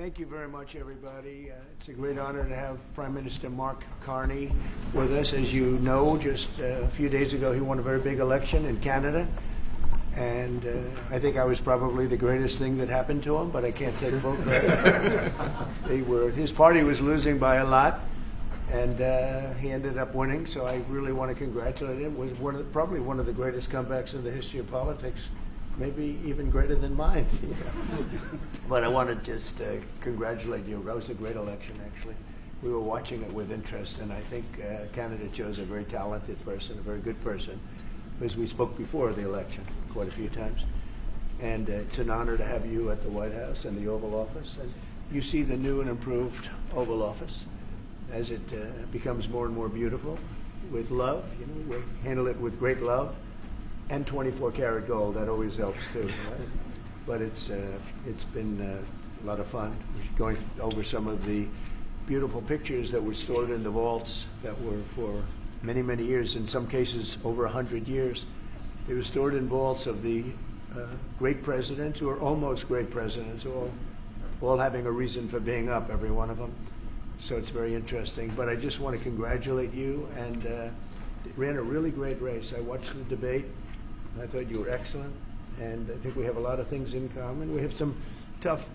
Thank you very much, everybody. It's a great honor to have Prime Minister Mark Carney with us. As you know, just a few days ago, he won a very big election in Canada. And I think I was probably the greatest thing that happened to him, but I can't take full credit. His party was losing by a lot, and he ended up winning. So I really want to congratulate him. It was probably one of the greatest comebacks in the history of politics. Maybe even greater than mine. But I want to just congratulate you. That was a great election, actually. We were watching it with interest, and I think Canada chose a very talented person, a very good person, because we spoke before the election quite a few times. And it's an honor to have you at the White House and the Oval Office. And you see the new and improved Oval Office as it becomes more and more beautiful with love. You know, we handle it with great love. And 24-karat gold, that always helps too. Right? But it's been a lot of fun. We're going over some of the beautiful pictures that were stored in the vaults that were for many, many years, in some cases over 100 years. They were stored in vaults of the great presidents, or almost great presidents, all having a reason for being up, every one of them. So it's very interesting. But I just want to congratulate you, and ran a really great race. I watched the debate. I thought you were excellent, and I think we have a lot of things in common. We have some tough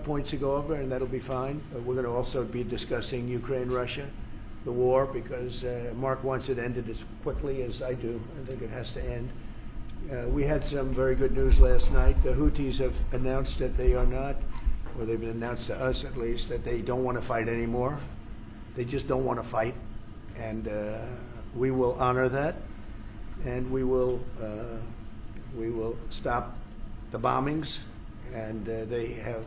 points to go over, and that'll be fine. We're going to also be discussing Ukraine-Russia, the war, because Mark wants it ended as quickly as I do. I think it has to end. We had some very good news last night. The Houthis have announced that they are not, or they've announced to us at least, that they don't want to fight anymore. They just don't want to fight, and we will honor that. And we will stop the bombings, and they have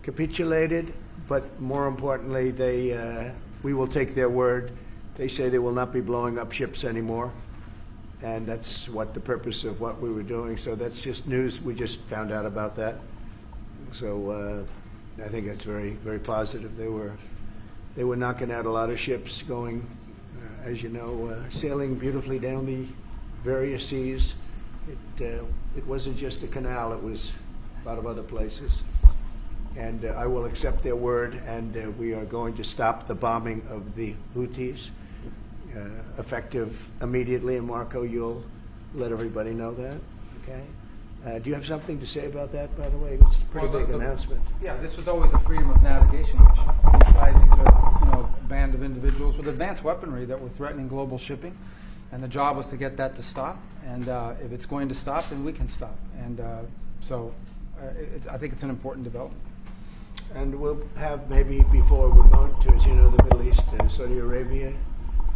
capitulated. But more importantly, we will take their word. They say they will not be blowing up ships anymore, and that's what the purpose of what we were doing. So that's just news. We just found out about that. So I think that's very, very positive. They were knocking out a lot of ships going. As you know, sailing beautifully down the various seas. It wasn't just the canal, it was a lot of other places. And I will accept their word, and we are going to stop the bombing of the Houthis, effective immediately. And Marco, you'll let everybody know that, okay? Do you have something to say about that, by the way? It's a pretty big announcement. Yeah, this was always a freedom of navigation issue. Besides, these are a band of individuals with advanced weaponry that were threatening global shipping, and the job was to get that to stop. And if it's going to stop, then we can stop. And I think it's an important development. And we'll have maybe before we're going to, as you know, the Middle East, Saudi Arabia.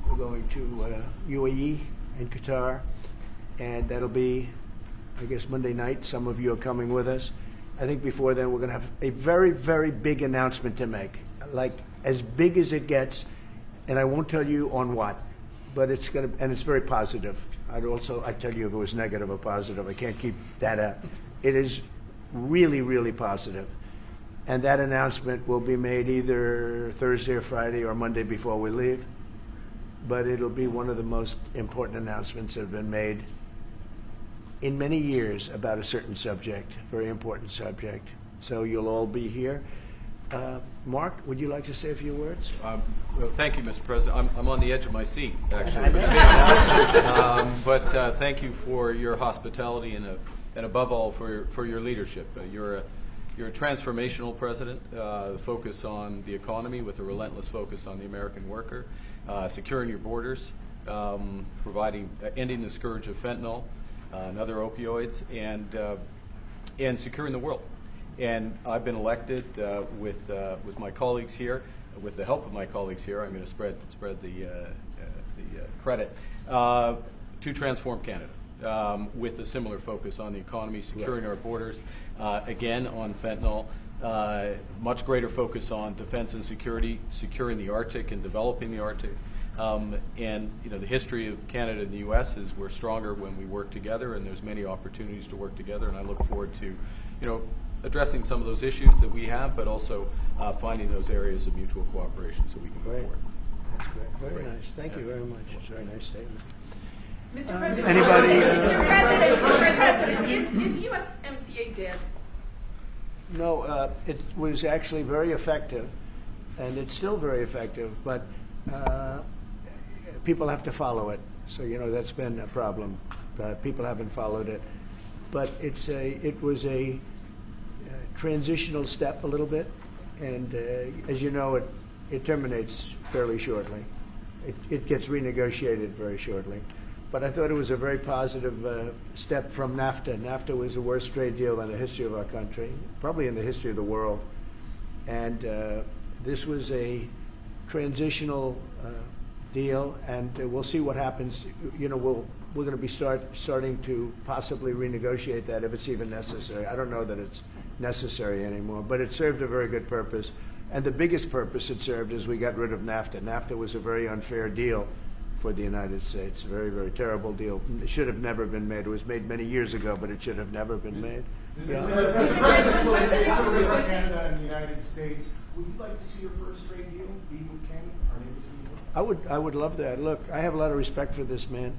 We're going to UAE and Qatar, and that'll be, I guess, Monday night. Some of you are coming with us. I think before then we're going to have a very, very big announcement to make, like as big as it gets, and I won't tell you on what, but it's going to, and it's very positive. I'd tell you if it was negative or positive. I can't keep that out. It is really, really positive. And that announcement will be made either Thursday or Friday or Monday before we leave. But it'll be one of the most important announcements that have been made in many years about a certain subject, very important subject. So you'll all be here. Mark, would you like to say a few words? Well, thank you, Mr. President. I'm on the edge of my seat, actually. But thank you for your hospitality and above all for your leadership. You're a transformational president, focus on the economy with a relentless focus on the American worker, securing your borders, ending the scourge of fentanyl and other opioids, and securing the world. And I've been elected with my colleagues here, with the help of my colleagues here. I'm going to spread the credit to transform Canada with a similar focus on the economy, securing our borders, again on fentanyl, much greater focus on defense and security, securing the Arctic and developing the Arctic. And the history of Canada and the U.S. is we're stronger when we work together, and there's many opportunities to work together. And I look forward to, addressing some of those issues that we have, but also finding those areas of mutual cooperation so we can move forward. That's great. Very nice. Thank you very much. It's a very nice statement. Mr. President, Anybody? Mr. President, is USMCA dead? No, it was actually very effective, and it's still very effective, but people have to follow it. So, that's been a problem. People haven't followed it. But it was a transitional step a little bit, and as you know, it terminates fairly shortly. It gets renegotiated very shortly. But I thought it was a very positive step from NAFTA. NAFTA was the worst trade deal in the history of our country, probably in the history of the world. And this was a transitional deal, and we'll see what happens. We're going to be starting to possibly renegotiate that if it's even necessary. I don't know that it's necessary anymore, but it served a very good purpose. And the biggest purpose it served is we got rid of NAFTA. NAFTA was a very unfair deal for the United States. A very, very terrible deal. It should have never been made. It was made many years ago, but it should have never been made. Mr. President, will say survey like Canada and the United States. Would you like to see your first trade deal be with Canada, our neighbors in the world? I would love that. Look, I have a lot of respect for this man,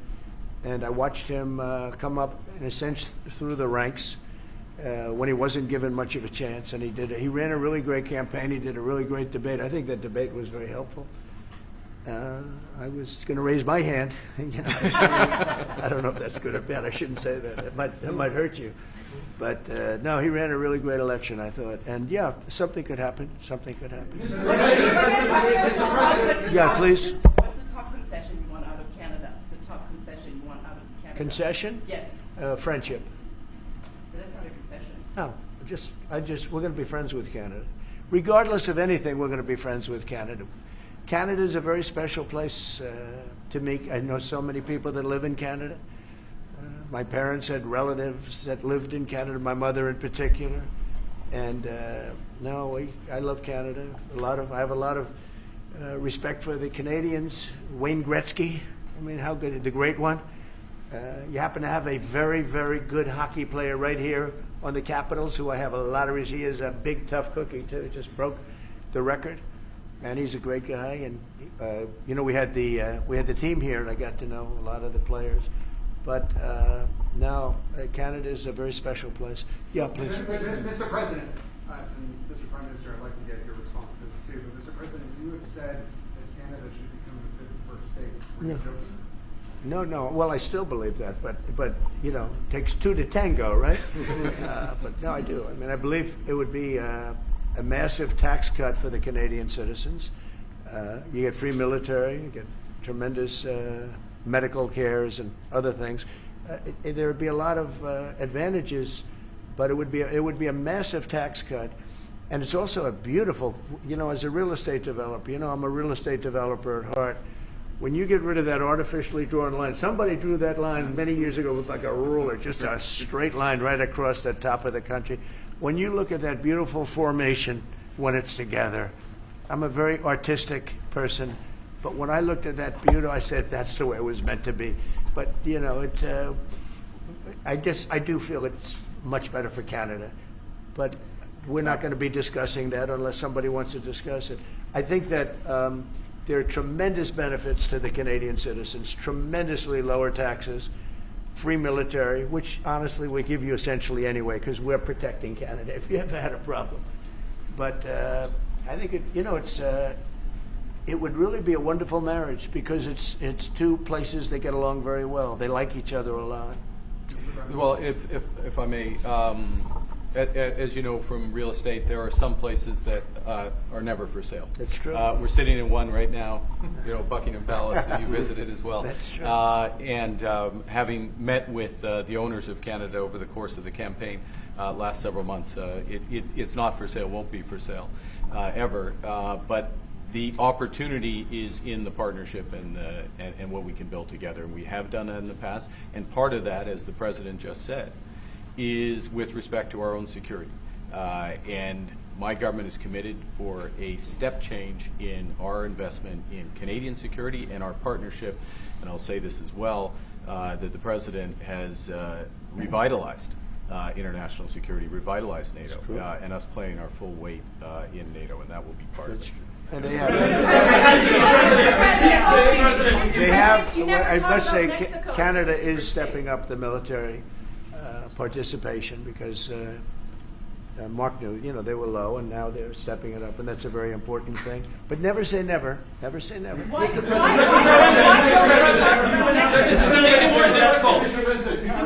and I watched him come up, in a sense, through the ranks when he wasn't given much of a chance, and he ran a really great campaign. He did a really great debate. I think that debate was very helpful. I was going to raise my hand. I don't know if that's good or bad. I shouldn't say that. That might hurt you. But no, he ran a really great election, I thought. And yeah, something could happen. Something could happen. Yeah, please. What's the top concession you want out of Canada? The top concession you want out of Canada? Concession? Yes. Friendship. But that's not a concession. No, we're going to be friends with Canada. Regardless of anything, we're going to be friends with Canada. Canada is a very special place to me. I know so many people that live in Canada. My parents had relatives that lived in Canada, my mother in particular. And I love Canada. I have a lot of respect for the Canadians. Wayne Gretzky, how good, the great one. You happen to have a very, very good hockey player right here on the Capitals, who I have a lot of respect. He is a big, tough cookie, too. He just broke the record. And he's a great guy, and we had the team here, and I got to know a lot of the players. But Canada is a very special place. Yeah, please. Mr. President, and Mr. Prime Minister, I'd like to get your response to this too. But Mr. President, you have said that Canada should become the 51st state. Were you joking? No. Well, I still believe that, but it takes two to tango, right? But no, I do. I believe it would be a massive tax cut for the Canadian citizens. You get free military, you get tremendous medical cares and other things. There would be a lot of advantages, but it would be a massive tax cut. And it's also a beautiful, as a real estate developer, I'm a real estate developer at heart. When you get rid of that artificially drawn line, somebody drew that line many years ago with like a ruler, just a straight line right across the top of the country. When you look at that beautiful formation when it's together, I'm a very artistic person, but when I looked at that beauty, I said that's the way it was meant to be. But I do feel it's much better for Canada. But we're not going to be discussing that unless somebody wants to discuss it. I think that there are tremendous benefits to the Canadian citizens, tremendously lower taxes, free military, which honestly we give you essentially anyway because we're protecting Canada if you ever had a problem. But I think it would really be a wonderful marriage because it's two places that get along very well. They like each other a lot. Well, if I may, as you know from real estate, there are some places that are never for sale. That's true. We're sitting in one right now, Buckingham Palace that you visited as well. That's true. And having met with the owners of Canada over the course of the campaign last several months, it's not for sale, won't be for sale ever. But the opportunity is in the partnership and what we can build together. And we have done that in the past. And part of that, as the President just said, is with respect to our own security. And my government is committed for a step change in our investment in Canadian security and our partnership. And I'll say this as well, that the President has revitalized international security, revitalized NATO, and us playing our full weight in NATO, and that will be part of it. And they have, I must say, Canada is stepping up the military participation because Mark knew, they were low, and now they're stepping it up, and that's a very important thing. But never say never. Never say never. I'm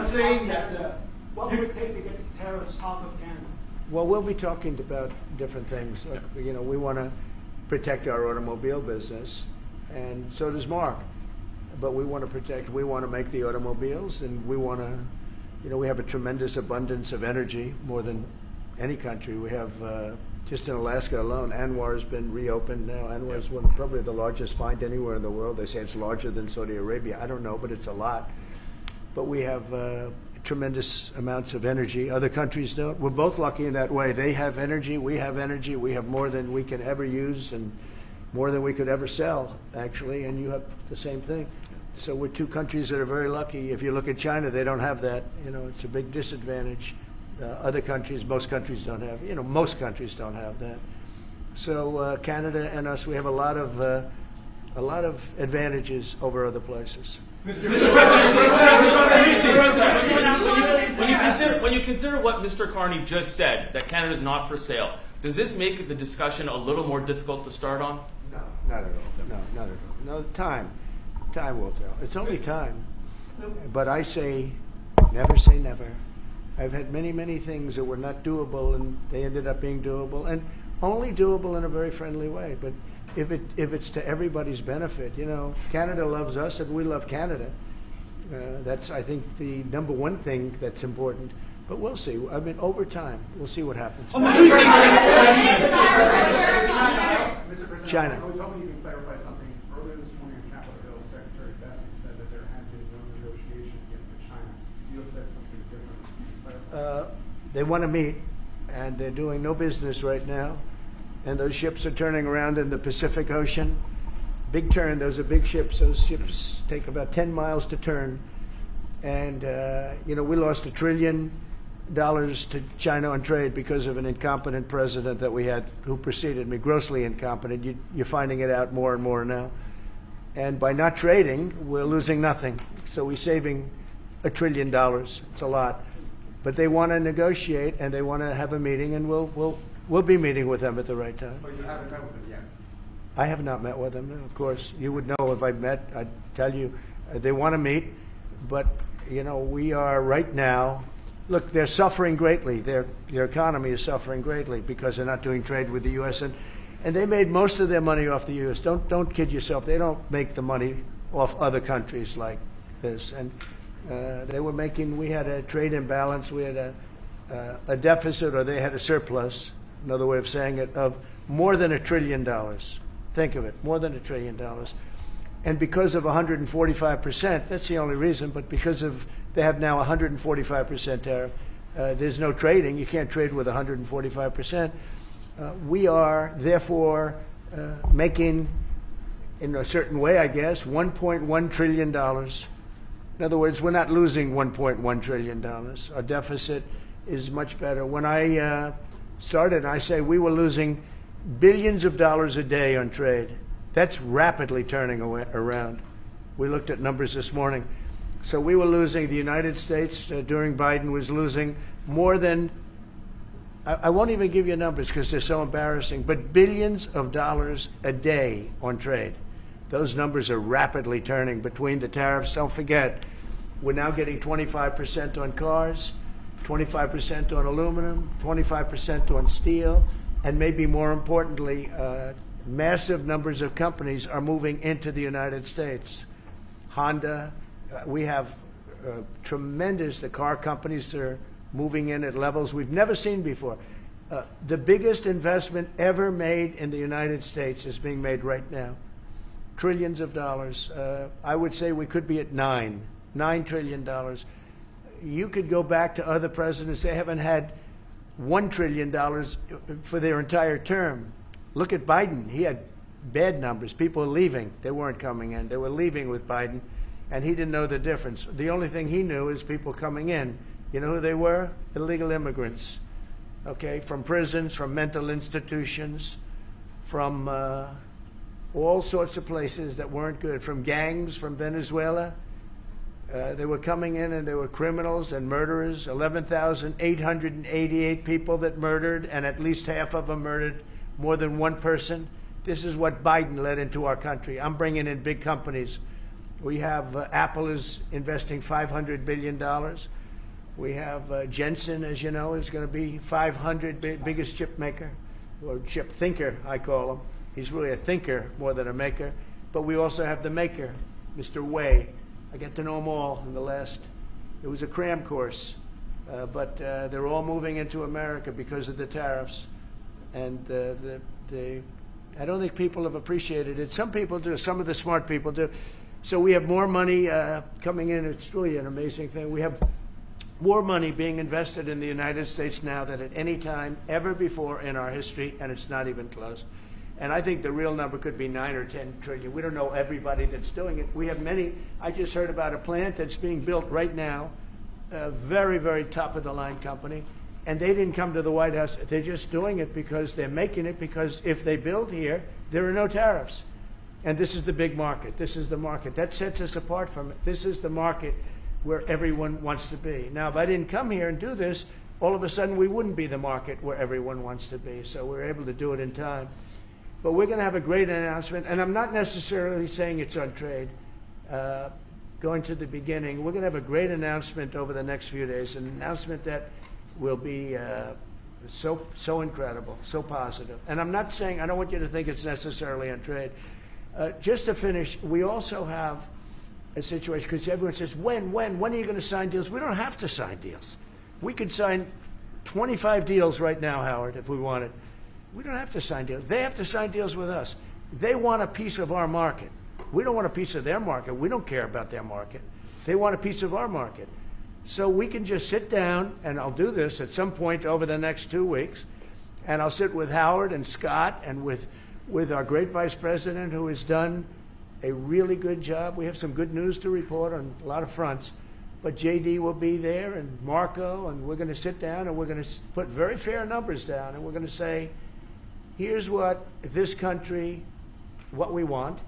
saying that what would it take to get the tariffs off of Canada? Well, we'll be talking about different things. We want to protect our automobile business, and so does Mark. But we want to make the automobiles, and we want to, we have a tremendous abundance of energy, more than any country. We have, just in Alaska alone, Anwar has been reopened now. Anwar is probably the largest find anywhere in the world. They say it's larger than Saudi Arabia. I don't know, but it's a lot. But we have tremendous amounts of energy. Other countries don't. We're both lucky in that way. They have energy. We have energy. We have more than we can ever use and more than we could ever sell, actually, and you have the same thing. So we're two countries that are very lucky. If you look at China, they don't have that. It's a big disadvantage. Other countries, most countries don't have. Most countries don't have that. So Canada and us, we have a lot of advantages over other places. When you consider what Mr. Carney just said, that Canada is not for sale, does this make the discussion a little more difficult to start on? No, not at all. No, not at all. No, time will tell. It's only time. But I say never. I've had many things that were not doable, and they ended up being doable, and only doable in a very friendly way. But if it's to everybody's benefit, Canada loves us and we love Canada. That's, I think, the number one thing that's important. But we'll see. I mean, over time, we'll see what happens. Mr. President, China. I was hoping you could clarify something. Earlier this morning on Capitol Hill, Secretary Bessie said that there had been no negotiations yet with China. You have said something different. They want to meet, and they're doing no business right now. And those ships are turning around in the Pacific Ocean. Big turn. Those are big ships. Those ships take about 10 miles to turn. And, we lost $1 trillion to China on trade because of an incompetent president that we had who preceded me, grossly incompetent. You're finding it out more and more now. And by not trading, we're losing nothing. So we're saving $1 trillion. It's a lot. But they want to negotiate, and they want to have a meeting, and we'll be meeting with them at the right time. But you haven't met with them yet. I have not met with them, of course. You would know if I met. I'd tell you. They want to meet, but, we are right now. Look, they're suffering greatly. Their economy is suffering greatly because they're not doing trade with the U.S. And they made most of their money off the U.S. Don't kid yourself. They don't make the money off other countries like this. And they were making. We had a trade imbalance. We had a deficit, or they had a surplus. Another way of saying it, of more than $1 trillion. Think of it, more than $1 trillion. And because of 145%, that's the only reason, but because of they have now 145% tariff, there's no trading. You can't trade with 145%. We are, therefore, making, in a certain way, I guess, $1.1 trillion. In other words, we're not losing $1.1 trillion. Our deficit is much better. When I started, I say we were losing billions of dollars a day on trade. That's rapidly turning around. We looked at numbers this morning. So we were losing, the United States during Biden was losing more than, I won't even give you numbers because they're so embarrassing, but billions of dollars a day on trade. Those numbers are rapidly turning between the tariffs. Don't forget, we're now getting 25% on cars, 25% on aluminum, 25% on steel, and maybe more importantly, massive numbers of companies are moving into the United States. Honda, we have tremendous, the car companies are moving in at levels we've never seen before. The biggest investment ever made in the United States is being made right now. Trillions of dollars. I would say we could be at $9 trillion. You could go back to other presidents. They haven't had $1 trillion for their entire term. Look at Biden. He had bad numbers. People were leaving. They weren't coming in. They were leaving with Biden, and he didn't know the difference. The only thing he knew is people coming in. You know who they were? Illegal immigrants, okay, from prisons, from mental institutions, from all sorts of places that weren't good, from gangs, from Venezuela. They were coming in and they were criminals and murderers. 11,888 people that murdered, and at least half of them murdered more than one person. This is what Biden led into our country. I'm bringing in big companies. We have Apple is investing $500 billion. We have Jensen, as you know, is going to be 500 biggest chip maker, or chip thinker, I call him. He's really a thinker more than a maker. But we also have the maker, Mr. Wei. I get to know them all in the last, it was a cram course, but they're all moving into America because of the tariffs. And I don't think people have appreciated it. Some people do, some of the smart people do. So we have more money coming in. It's really an amazing thing. We have more money being invested in the United States now than at any time ever before in our history, and it's not even close. And I think the real number could be 9 or 10 trillion. We don't know everybody that's doing it. We have many. I just heard about a plant that's being built right now, a very, very top-of-the-line company, and they didn't come to the White House. They're just doing it because they're making it, because if they build here, there are no tariffs. And this is the big market. This is the market. That sets us apart from it. This is the market where everyone wants to be. Now, if I didn't come here and do this, all of a sudden we wouldn't be the market where everyone wants to be. So we're able to do it in time. But we're going to have a great announcement, and I'm not necessarily saying it's on trade. Going to the beginning, we're going to have a great announcement over the next few days, an announcement that will be so incredible, so positive. And I'm not saying, I don't want you to think it's necessarily on trade. Just to finish, we also have a situation, because everyone says, when are you going to sign deals? We don't have to sign deals. We could sign 25 deals right now, Howard, if we wanted. We don't have to sign deals. They have to sign deals with us. They want a piece of our market. We don't want a piece of their market. We don't care about their market. They want a piece of our market. So we can just sit down, and I'll do this at some point over the next 2 weeks, and I'll sit with Howard and Scott and with our great vice president, who has done a really good job. We have some good news to report on a lot of fronts. But JD will be there, and Marco, and we're going to sit down, and we're going to put very fair numbers down, and we're going to say, here's what this country, what we want,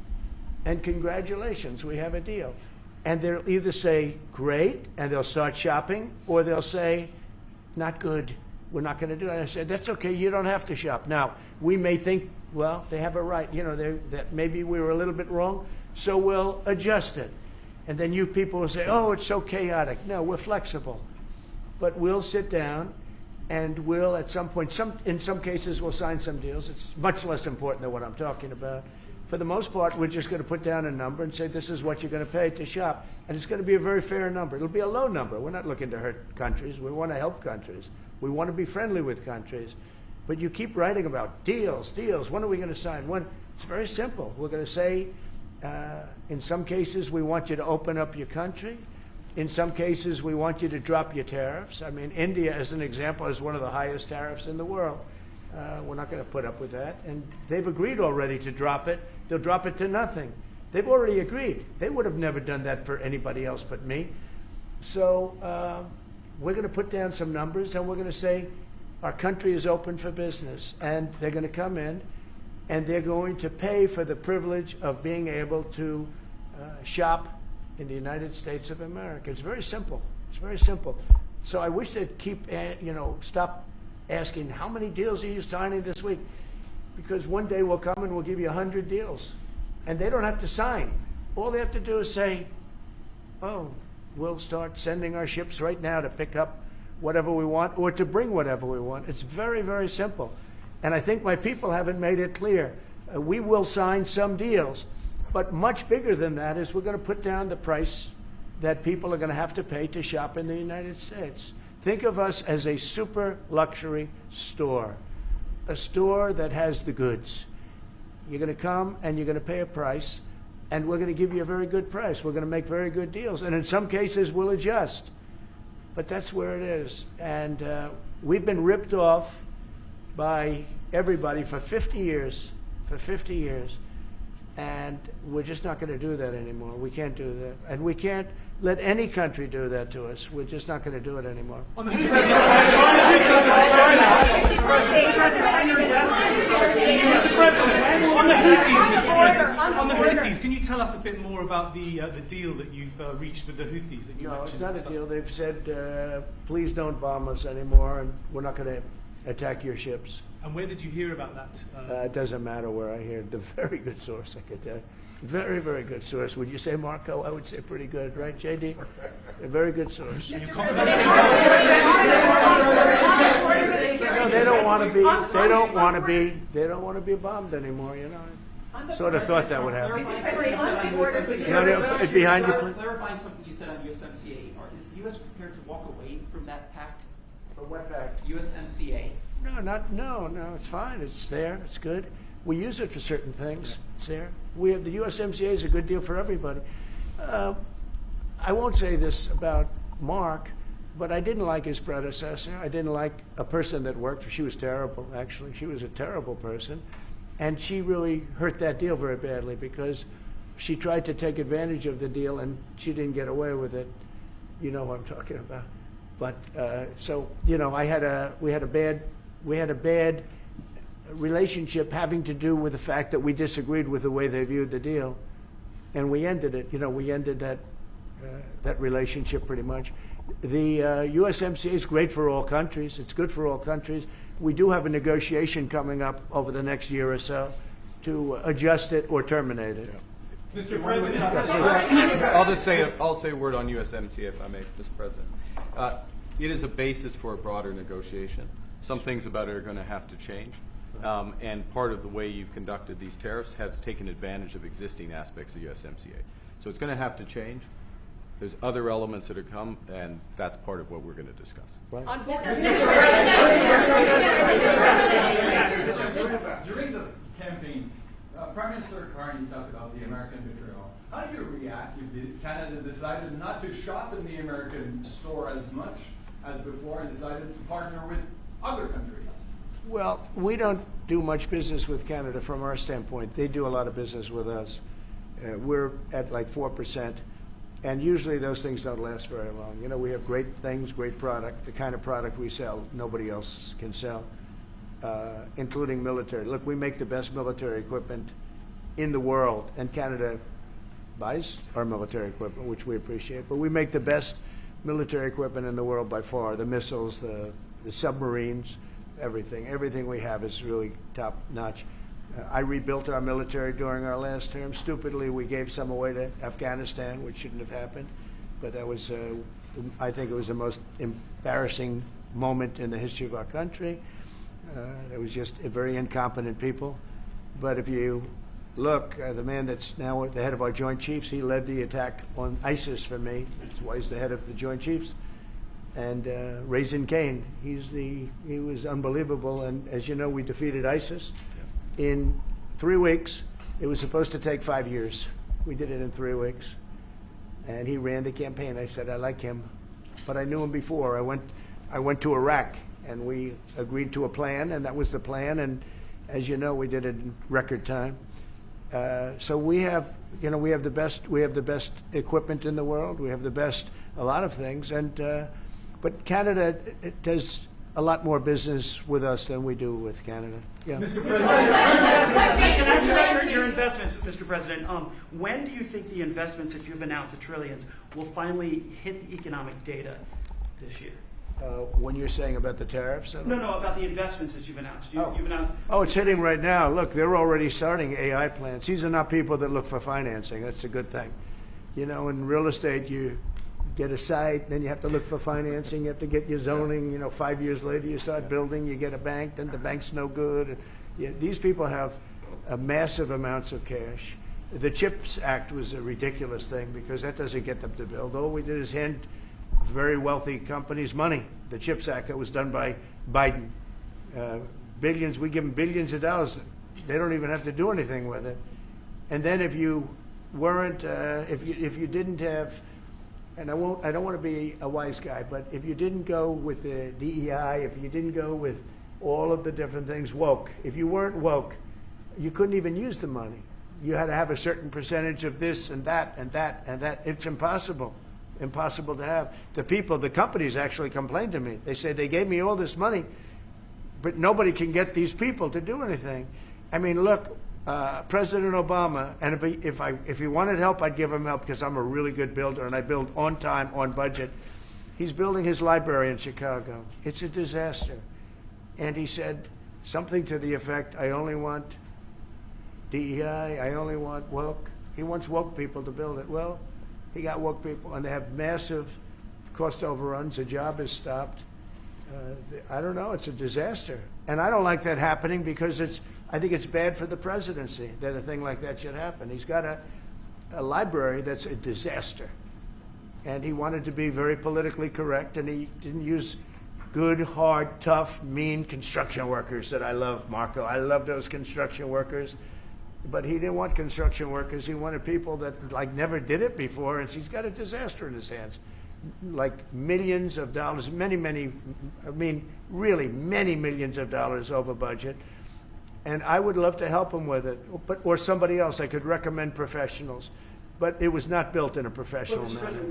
and congratulations, we have a deal. And they'll either say, great, and they'll start shopping, or they'll say, not good, we're not going to do it. And I said, that's okay, you don't have to shop. Now, we may think, well, they have a right, you know, that maybe we were a little bit wrong, so we'll adjust it. And then you people will say, oh, it's so chaotic. No, we're flexible. But we'll sit down, and we'll, at some point, in some cases, we'll sign some deals. It's much less important than what I'm talking about. For the most part, we're just going to put down a number and say, this is what you're going to pay to shop. And it's going to be a very fair number. It'll be a low number. We're not looking to hurt countries. We want to help countries. We want to be friendly with countries. But you keep writing about deals. When are we going to sign? When? It's very simple. We're going to say, in some cases, we want you to open up your country. In some cases, we want you to drop your tariffs. I mean, India, as an example, has one of the highest tariffs in the world. We're not going to put up with that. And they've agreed already to drop it. They'll drop it to nothing. They've already agreed. They would have never done that for anybody else but me. So we're going to put down some numbers, and we're going to say our country is open for business. And they're going to come in, and they're going to pay for the privilege of being able to shop in the United States of America. It's very simple. It's very simple. So I wish they'd keep, stop asking, how many deals are you signing this week? Because one day we'll come and we'll give you 100 deals. And they don't have to sign. All they have to do is say, oh, we'll start sending our ships right now to pick up whatever we want or to bring whatever we want. It's very, very simple. And I think my people haven't made it clear. We will sign some deals. But much bigger than that is we're going to put down the price that people are going to have to pay to shop in the United States. Think of us as a super luxury store, a store that has the goods. You're going to come and you're going to pay a price, and we're going to give you a very good price. We're going to make very good deals. And in some cases, we'll adjust. But that's where it is. And we've been ripped off by everybody for 50 years. And we're just not going to do that anymore. We can't do that. And we can't let any country do that to us. We're just not going to do it anymore. On the Mr. President, on the Houthis, can you tell tell us a bit more about the deal that you've reached with the Houthis that you No, mentioned? it's not a and stuff? deal. They've said, please don't bomb us anymore, and we're not going to attack your ships. And where did you hear about that? It doesn't matter where I hear it. The very good source, I could tell you. Very, very good source. Would you say, Marco? I would say pretty good, right, JD? A very good source. No, they don't want to be. They don't want to be. They don't want to be bombed anymore. You know. Sort of thought that would happen. No, no, behind you, please. Clarifying something you said on USMCA, is the U.S. prepared to walk away from that pact? For what pact? USMCA. No. It's fine. It's there. It's good. We use it for certain things. It's there. We have the USMCA is a good deal for everybody. I won't say this about Mark, but I didn't like his predecessor. I didn't like a person that worked for. She was terrible. Actually, she was a terrible person, and she really hurt that deal very badly because she tried to take advantage of the deal and she didn't get away with it. You know what I'm talking about. But so you know, we had a bad relationship having to do with the fact that we disagreed with the way they viewed the deal, and we ended it. You know, we ended that relationship pretty much. The USMCA is great for all countries. It's good for all countries. We do have a negotiation coming up over the next year or so to adjust it or terminate it. Mr. President, I'll say a word on USMCA if I may, Mr. President. It is a basis for a broader negotiation. Some things about it are going to have to change. And part of the way you've conducted these tariffs has taken advantage of existing aspects of USMCA. So it's going to have to change. There's other elements that are come, and that's part of what we're going to discuss. Right. During the campaign, Prime Minister Carney talked about the American betrayal. How do you react if Canada decided not to shop in the American store as much as before and decided to partner with other countries? Well, we don't do much business with Canada from our standpoint. They do a lot of business with us. We're at like 4%, and usually those things don't last very long. You know, we have great things, great product. The kind of product we sell, nobody else can sell, including military. Look, we make the best military equipment in the world, and Canada buys our military equipment, which we appreciate. But we make the best military equipment in the world by far. The missiles, the submarines, everything. Everything we have is really top notch. I rebuilt our military during our last term. Stupidly, we gave some away to Afghanistan, which shouldn't have happened. But that was, I think it was the most embarrassing moment in the history of our country. It was just a very incompetent people. But if you look, the man that's now the head of our Joint Chiefs, he led the attack on ISIS for me. That's why he's the head of the Joint Chiefs. And Raisin Kane, he was unbelievable. And as you know, we defeated ISIS in 3 weeks. It was supposed to take 5 years. We did it in 3 weeks. And he ran the campaign. I said, I like him. But I knew him before. I went to Iraq, and we agreed to a plan, and that was the plan. And as you know, we did it in record time. So we have the best equipment in the world. We have the best, a lot of things. But Canada, it does a lot more business with us than we do with Canada. Yeah. Mr. President, your investments, Mr. President. When do you think the investments that you've announced, the trillions, will finally hit the economic data this year? When you're saying about the tariffs? No, about the investments that you've announced. You've announced. Oh, it's hitting right now. Look, they're already starting AI plants. These are not people that look for financing. That's a good thing. You know, in real estate, you get a site, then you have to look for financing. You have to get your zoning. You know, 5 years later, you start building. You get a bank, then the bank's no good. These people have massive amounts of cash. The CHIPS Act was a ridiculous thing because that doesn't get them to build. All we did is hand very wealthy companies money. The CHIPS Act that was done by Biden. Billions, we give them billions of dollars. They don't even have to do anything with it. And then if you weren't, if you didn't have, and I don't want to be a wise guy, but if you didn't go with the DEI, if you didn't go with all of the different things, woke, if you weren't woke, you couldn't even use the money. You had to have a certain percentage of this and that and that and that. It's impossible to have. The companies actually complained to me. They say they gave me all this money, but nobody can get these people to do anything. I mean, look, President Obama, and if he wanted help, I'd give him help because I'm a really good builder and I build on time, on budget. He's building his library in Chicago. It's a disaster. And he said something to the effect, I only want DEI, I only want woke. He wants woke people to build it. Well, he got woke people, and they have massive cost overruns. The job is stopped. I don't know. It's a disaster. And I don't like that happening because I think it's bad for the presidency that a thing like that should happen. He's got a library that's a disaster. And he wanted to be very politically correct, and he didn't use good, hard, tough, mean construction workers that I love, Marco. I love those construction workers. But he didn't want construction workers. He wanted people that like never did it before, and he's got a disaster in his hands. Like millions of dollars, really many millions of dollars over budget. And I would love to help him with it, or somebody else. I could recommend professionals. But it was not built in a professional manner.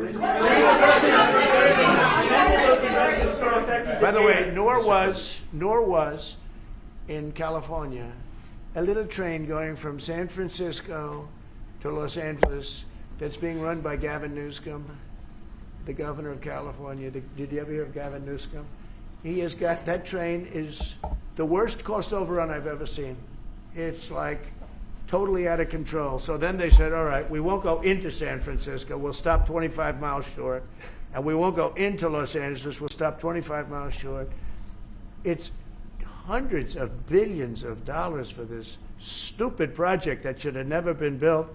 By the way, nor was in California a little train going from San Francisco to Los Angeles that's being run by Gavin Newsom, the governor of California. Did you ever hear of Gavin Newsom? He has got, that train is the worst cost overrun I've ever seen. It's like totally out of control. So then they said, all right, we won't go into San Francisco. We'll stop 25 miles short. And we won't go into Los Angeles. We'll stop 25 miles short. It's hundreds of billions of dollars for this stupid project that should have never been built.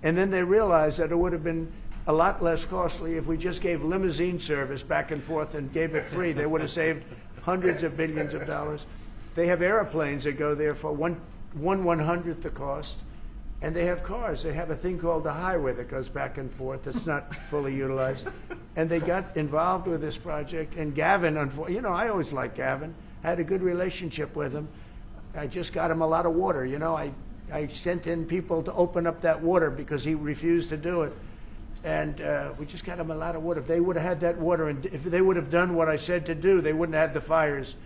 And then they realized that it would have been a lot less costly if we just gave limousine service back and forth and gave it free. They would have saved hundreds of billions of dollars. They have airplanes that go there for one 1/100th the cost, and they have cars. They have a thing called the highway that goes back and forth. It's not fully utilized. And they got involved with this project. And Gavin, you know, I always liked Gavin. I had a good relationship with him. I just got him a lot of water. You know, I sent in people to open up that water because he refused to do it. And we just got him a lot of water. If they would have had that water, and if they would have done what I said to do, they wouldn't have had the fires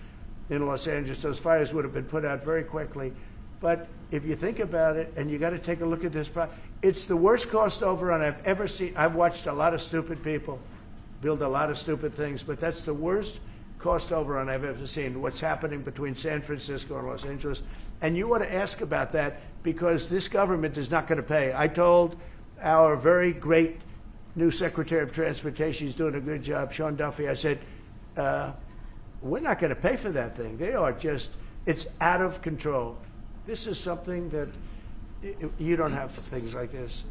in Los Angeles. Those fires would have been put out very quickly. But if you think about it, and you got to take a look at this, it's the worst cost overrun I've ever seen. I've watched a lot of stupid people build a lot of stupid things, but that's the worst cost overrun I've ever seen, what's happening between San Francisco and Los Angeles. And you ought to ask about that, because this government is not going to pay. I told our very great new Secretary of Transportation, he's doing a good job, Sean Duffy, I said, we're not going to pay for that thing. They are just, it's out of control. This is something that you don't have things like this.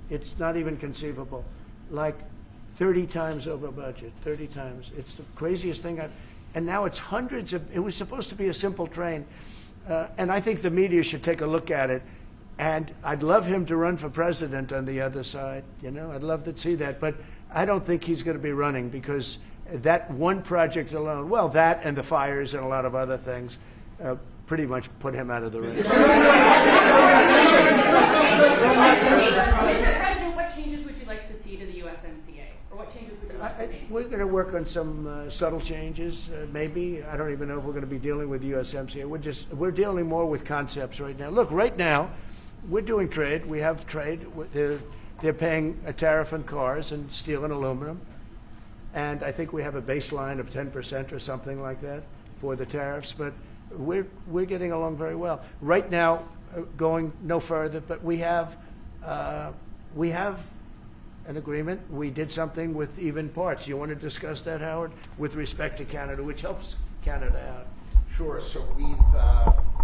It's not even conceivable. Like 30 times over budget, 30 times. It's the craziest thing and now it's hundreds of, it was supposed to be a simple train. And I think the media should take a look at it. And I'd love him to run for president on the other side. You know, I'd love to see that. But I don't think he's going to be running, because that one project alone, well, that and the fires and a lot of other things, pretty much put him out of the race. Mr. President, what changes would you like to see to the USMCA? Or what changes would you like to make? We're going to work on some subtle changes, maybe. I don't even know if we're going to be dealing with the USMCA. We're dealing more with concepts right now. Look, right now, we're doing trade. We have trade. They're paying a tariff on cars and steel and aluminum. And I think we have a baseline of 10% or something like that for the tariffs. But we're getting along very well. Right now, going no further, but we have an agreement. We did something with even parts. You want to discuss that, Howard, with respect to Canada, which helps Canada out? Sure. So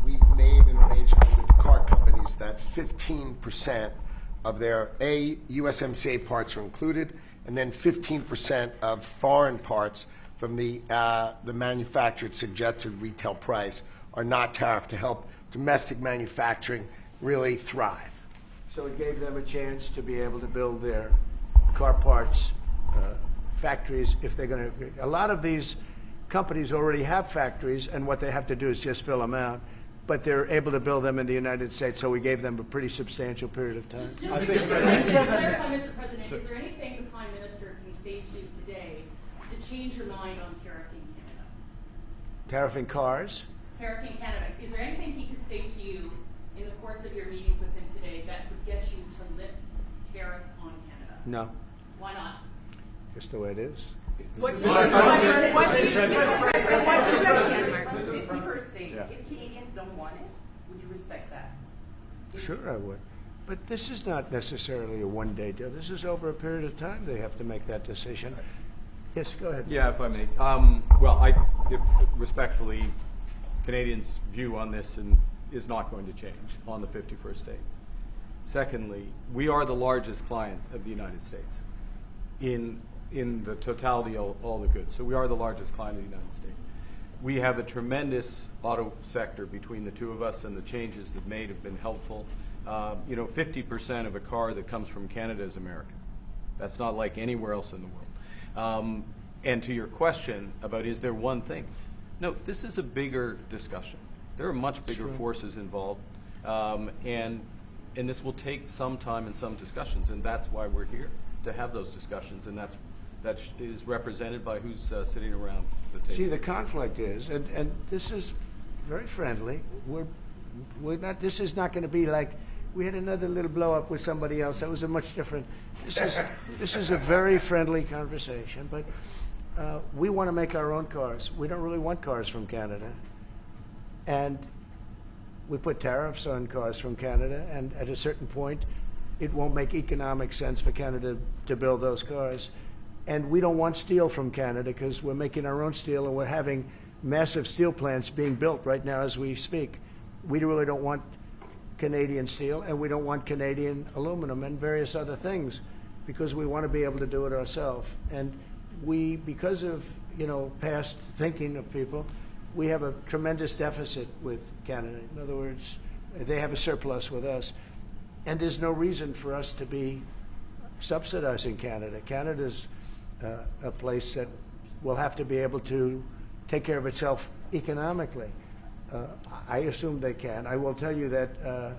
we've made an arrangement with the car companies that 15% of their USMCA parts are included, and then 15% of foreign parts from the manufactured suggested retail price are not tariffed, to help domestic manufacturing really thrive. So it gave them a chance to be able to build their car parts factories if they're going to. A lot of these companies already have factories, and what they have to do is just fill them out. But they're able to build them in the United States, so we gave them a pretty substantial period of time. Just to clarify, Mr. President, is there anything the Prime Minister can say to you today to change your mind on tariffing Canada? Tariffing cars? Tariffing Canada. Is there anything he could say to you in the course of your meetings with him today that would get you to lift tariffs on Canada? No, Why not? just the way it is. What's Yeah. If Canadians don't want it, would you respect that? Sure, I would. But this is not necessarily a one-day deal. This is over a period of time they have to make that decision. Yes, go ahead. Yeah, if I may. Respectfully, Canadians' view on this is not going to change on the 51st state. Secondly, we are the largest client of the United States in the totality of all the goods. So we are the largest client of the United States. We have a tremendous auto sector between the two of us, and the changes that made have been helpful. 50% of a car that comes from Canada is American. That's not like anywhere else in the world. And to your question about is there one thing? No, this is a bigger discussion. There are much bigger forces involved, and this will take some time and some discussions, and that's why we're here, to have those discussions, and that is represented by who's sitting around the table. See, the conflict is, and this is very friendly. We're not. This is not going to be like we had another little blow up with somebody else. That was a much different. This is a very friendly conversation. But we want to make our own cars. We don't really want cars from Canada, and we put tariffs on cars from Canada. And at a certain point, it won't make economic sense for Canada to build those cars. And we don't want steel from Canada because we're making our own steel, and we're having massive steel plants being built right now as we speak. We really don't want Canadian steel, and we don't want Canadian aluminum and various other things because we want to be able to do it ourselves. And we, because of past thinking of people, we have a tremendous deficit with Canada. In other words, they have a surplus with us. And there's no reason for us to be subsidizing Canada. Canada's a place that will have to be able to take care of itself economically. I assume they can. I will tell you that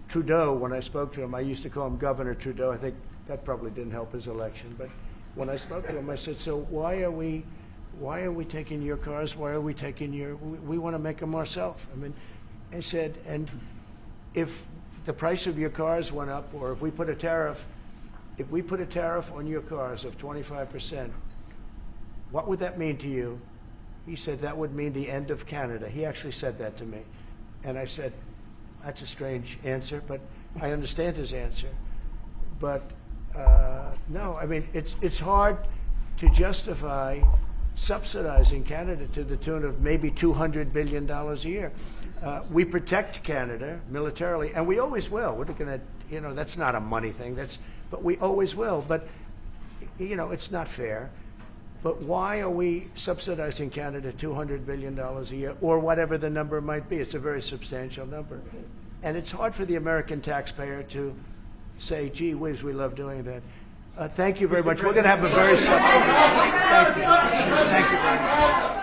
Trudeau, when I spoke to him, I used to call him Governor Trudeau. I think that probably didn't help his election. But when I spoke to him, I said, so why are we taking your cars? Why are we taking we want to make them ourselves. I mean, I said, and if the price of your cars went up, or if we put a tariff on your cars of 25%, what would that mean to you? He said, that would mean the end of Canada. He actually said that to me. And I said, that's a strange answer, but I understand his answer. But no, I mean, it's hard to justify subsidizing Canada to the tune of maybe $200 billion a year. We protect Canada militarily, and we always will. We're going to, that's not a money thing. But we always will. But, it's not fair. But why are we subsidizing Canada $200 billion a year, or whatever the number might be? It's a very substantial number. And it's hard for the American taxpayer to say, gee whiz, we love doing that. Thank you very much. We're going to have a very substantial. Thank you. Thank you very much.